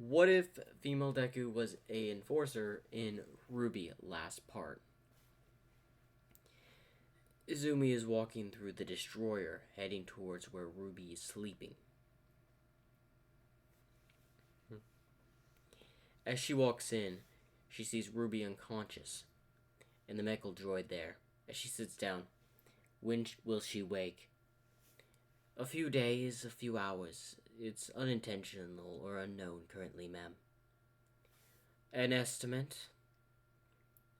What if female Deku was a enforcer in Ruby last part? Izumi is walking through the destroyer, heading towards where Ruby is sleeping. As she walks in, she sees Ruby unconscious, and the medical droid there. As she sits down, when will she wake? A few days, a few hours. It's unintentional or unknown currently, ma'am. An estimate?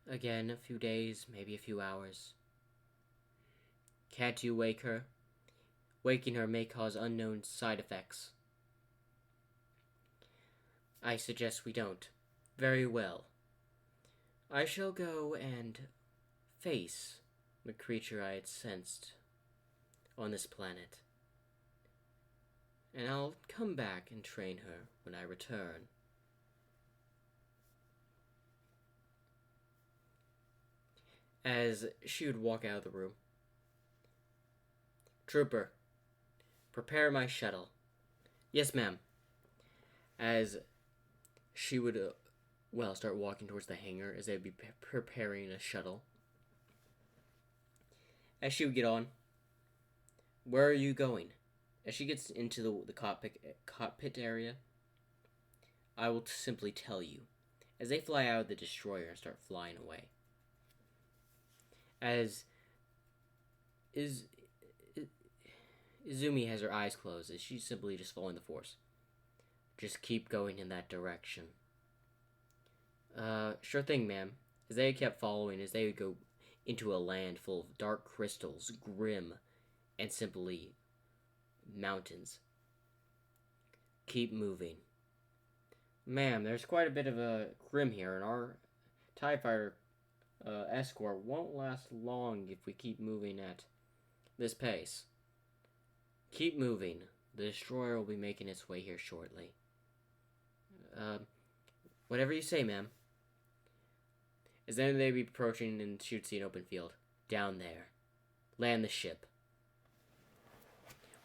Again, a few days, maybe a few hours. Can't you wake her? Waking her may cause unknown side effects. I suggest we don't. Very well. I shall go and face the creature I had sensed on this planet. And I'll come back and train her when I return. As she would walk out of the room. Trooper, prepare my shuttle. Yes, ma'am. As she would, start walking towards the hangar as they'd be preparing a shuttle. As she would get on, where are you going? As she gets into the cockpit area, I will simply tell you. As they fly out of the destroyer and start flying away. As Izumi has her eyes closed as she's simply just following the force. Just keep going in that direction. Sure thing, ma'am. As they kept following, as they would go into a land full of dark crystals, grim, and simply mountains. Keep moving. Ma'am, there's quite a bit of a grim here, and our TIE Fighter escort won't last long if we keep moving at this pace. Keep moving. The destroyer will be making its way here shortly. Whatever you say, ma'am. As then they'd be approaching and she'd see an open field. Down there. Land the ship.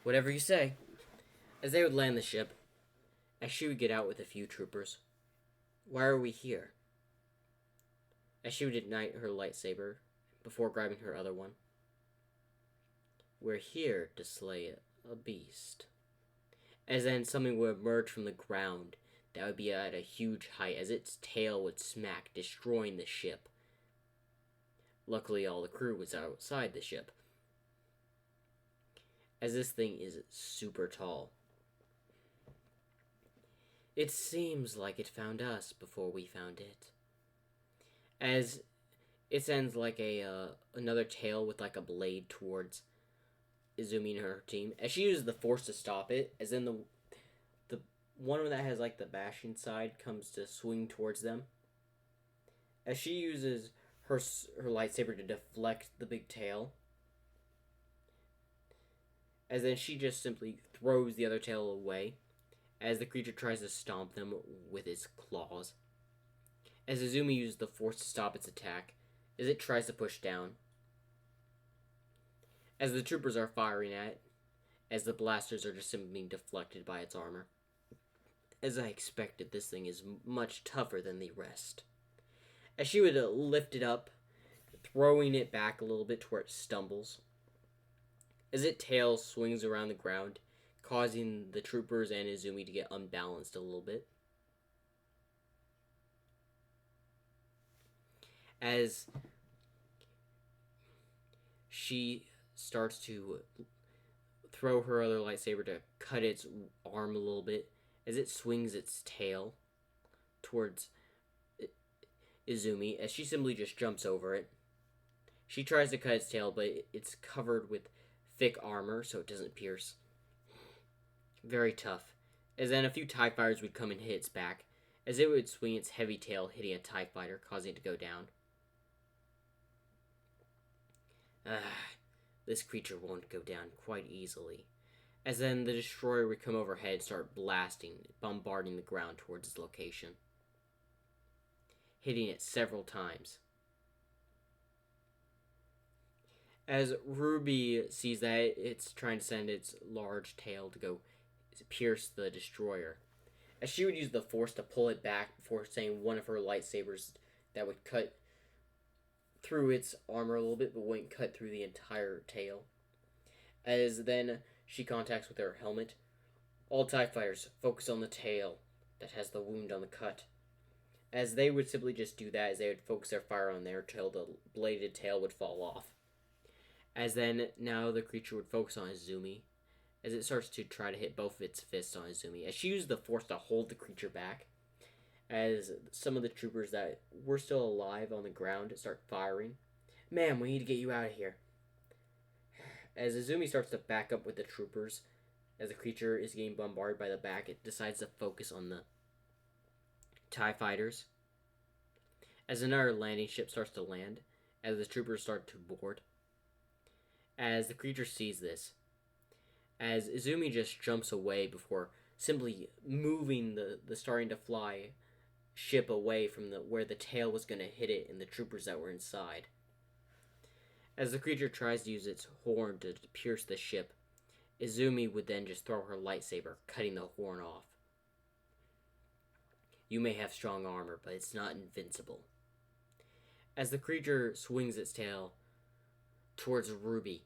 Whatever you say. As they would land the ship, as she would get out with a few troopers. Why are we here? As she would ignite her lightsaber before grabbing her other one. We're here to slay a beast. As then something would emerge from the ground that would be at a huge height as its tail would smack, destroying the ship. Luckily, all the crew was outside the ship. As this thing is super tall. It seems like it found us before we found it. As it sends like another tail with like a blade towards Izumi and her team. As she uses the force to stop it, as then the one that has like the bashing side comes to swing towards them. As she uses her lightsaber to deflect the big tail. As then she just simply throws the other tail away. As the creature tries to stomp them with its claws. As Izumi uses the force to stop its attack. As it tries to push down. As the troopers are firing at it. As the blasters are just simply being deflected by its armor. As I expected, this thing is much tougher than the rest. As she would lift it up, throwing it back a little bit to where it stumbles. As its tail swings around the ground, causing the troopers and Izumi to get unbalanced a little bit. As she starts to throw her other lightsaber to cut its arm a little bit, as it swings its tail towards Izumi, as she simply just jumps over it. She tries to cut its tail, but it's covered with thick armor, so it doesn't pierce. Very tough. As then a few TIE fighters would come and hit its back, as it would swing its heavy tail, hitting a TIE fighter, causing it to go down. This creature won't go down quite easily. As then the destroyer would come overhead and start blasting, bombarding the ground towards its location. Hitting it several times. As Ruby sees that it's trying to send its large tail to go pierce the destroyer. as she would use the force to pull it back before saying one of her lightsabers that would cut through its armor a little bit but wouldn't cut through the entire tail. As then she contacts with her helmet, all TIE fighters focus on the tail that has the wound on the cut. As they would simply just do that, as they would focus their fire on there till the bladed tail would fall off. As then now the creature would focus on Izumi, as it starts to try to hit both of its fists on Izumi, as she used the force to hold the creature back. As some of the troopers that were still alive on the ground start firing. Ma'am, we need to get you out of here. As Izumi starts to back up with the troopers, as the creature is getting bombarded by the back, it decides to focus on the TIE fighters. As another landing ship starts to land, as the troopers start to board. As the creature sees this, as Izumi just jumps away before simply moving the starting to fly ship away from where the tail was going to hit it and the troopers that were inside. As the creature tries to use its horn to pierce the ship, Izumi would then just throw her lightsaber, cutting the horn off. You may have strong armor, but it's not invincible. As the creature swings its tail towards Ruby,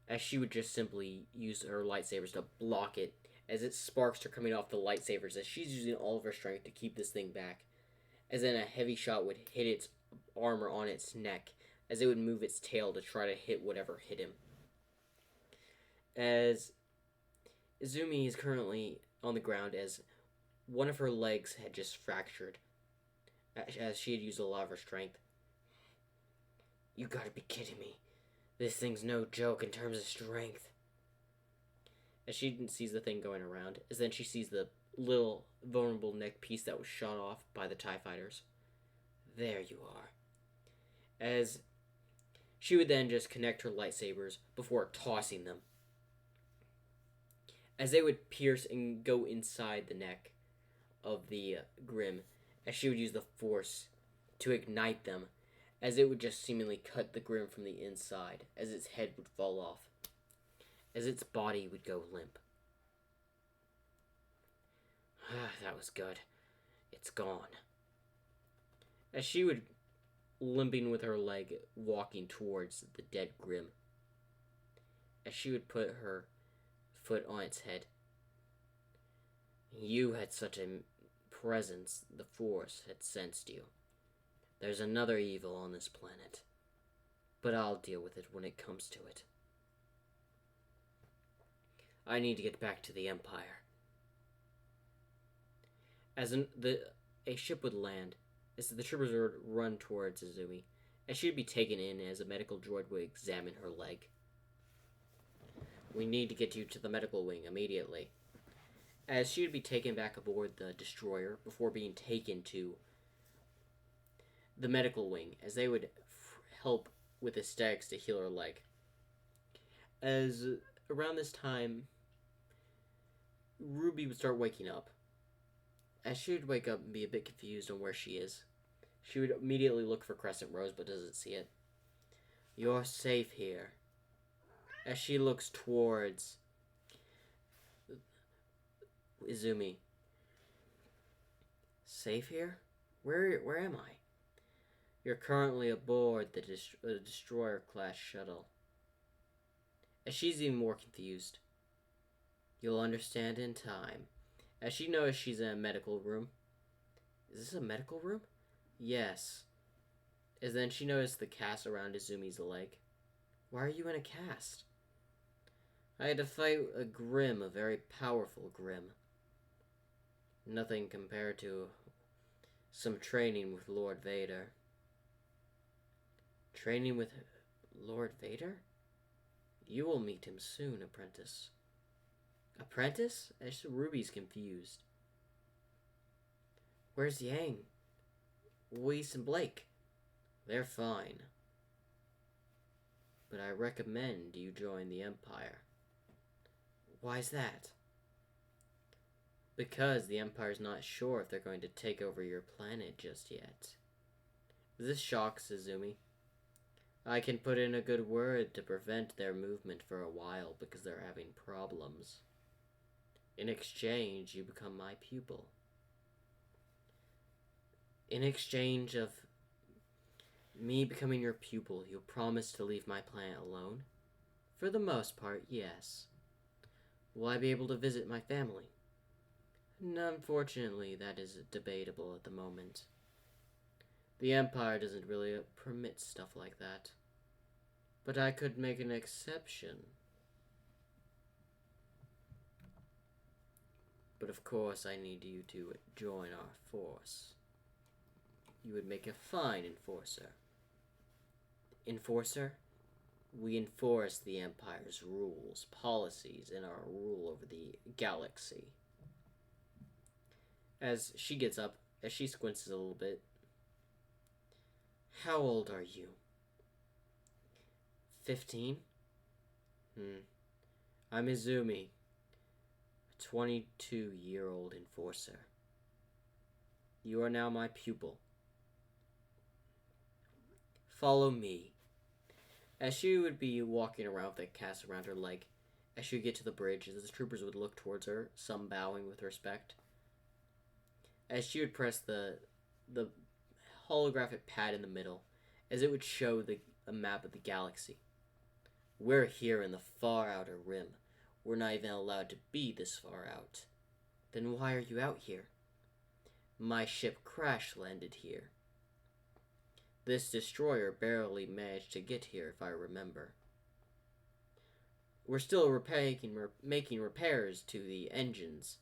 as she would just simply use her lightsabers to block it, as its sparks are coming off the lightsabers, as she's using all of her strength to keep this thing back. As then a heavy shot would hit its armor on its neck, as it would move its tail to try to hit whatever hit him. As Izumi is currently on the ground, as one of her legs had just fractured, as she had used a lot of her strength. You gotta be kidding me. This thing's no joke in terms of strength. As she sees the thing going around, as then she sees the little vulnerable neck piece that was shot off by the TIE fighters. There you are. As she would then just connect her lightsabers before tossing them. As they would pierce and go inside the neck of the Grim, as she would use the force to ignite them, as it would just seemingly cut the Grim from the inside, as its head would fall off, as its body would go limp. That was good. It's gone. As she would, limping with her leg, walking towards the dead Grim, as she would put her foot on its head. You had such a presence, the Force had sensed you. There's another evil on this planet, but I'll deal with it when it comes to it. I need to get back to the Empire. As a ship would land, as the troopers would run towards Izumi, as she would be taken in as a medical droid would examine her leg. We need to get you to the medical wing immediately. As she would be taken back aboard the destroyer before being taken to the medical wing, as they would help with aesthetics to heal her leg. As around this time, Ruby would start waking up. As she would wake up and be a bit confused on where she is, she would immediately look for Crescent Rose but doesn't see it. You're safe here. As she looks towards Izumi. Safe here? Where am I? You're currently aboard the Destroyer-class shuttle. As she's even more confused. You'll understand in time. As she knows she's in a medical room. Is this a medical room? Yes. As then she noticed the cast around Izumi's leg. Why are you in a cast? I had to fight a Grim, a very powerful Grim. Nothing compared to some training with Lord Vader. Training with Lord Vader? You will meet him soon, apprentice. Apprentice? As Ruby's confused. Where's Yang? Weiss and Blake? They're fine. But I recommend you join the Empire. Why's that? Because the Empire's not sure if they're going to take over your planet just yet. This shocks Izumi. I can put in a good word to prevent their movement for a while because they're having problems. In exchange, you become my pupil. In exchange of me becoming your pupil, you'll promise to leave my planet alone? For the most part, yes. Will I be able to visit my family? Unfortunately, that is debatable at the moment. The Empire doesn't really permit stuff like that. But I could make an exception. But of course, I need you to join our force. You would make a fine enforcer. Enforcer? We enforce the Empire's rules, policies, and our rule over the galaxy. As she gets up, as she squints a little bit. How old are you? 15? I'm Izumi, a 22-year-old enforcer. You are now my pupil. Follow me. As she would be walking around with a cast around her leg, as she would get to the bridge, the troopers would look towards her, some bowing with respect. As she would press the holographic pad in the middle, as it would show a map of the galaxy. We're here in the far outer rim. We're not even allowed to be this far out. Then why are you out here? My ship crash-landed here. This destroyer barely managed to get here, if I remember. We're still making repairs to the engines.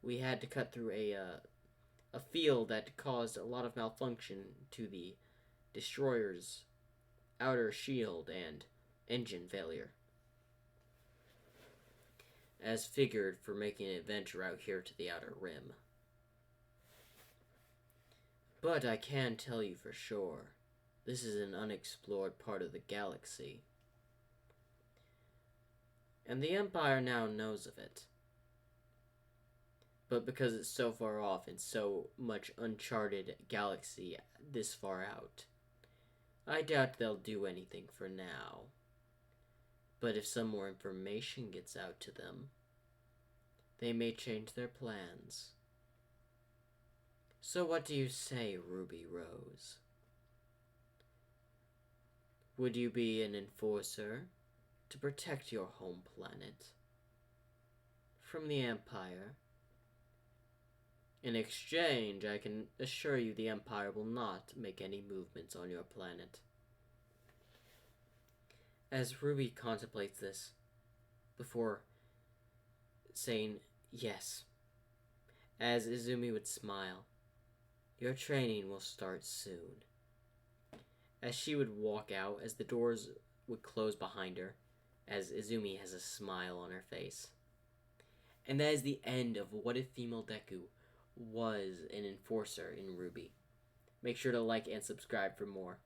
We had to cut through a field that caused a lot of malfunction to the destroyer's outer shield and engine failure. As figured for making an adventure out here to the outer rim. But I can tell you for sure, this is an unexplored part of the galaxy. And the Empire now knows of it. But because it's so far off and so much uncharted galaxy this far out, I doubt they'll do anything for now. But if some more information gets out to them, they may change their plans. So what do you say, Ruby Rose? Would you be an enforcer to protect your home planet from the Empire? In exchange, I can assure you the Empire will not make any movements on your planet. As Ruby contemplates this, before saying yes, as Izumi would smile, your training will start soon. As she would walk out, as the doors would close behind her, as Izumi has a smile on her face. And that is the end of What If Female Deku Was an Enforcer in RWBY. Make sure to like and subscribe for more.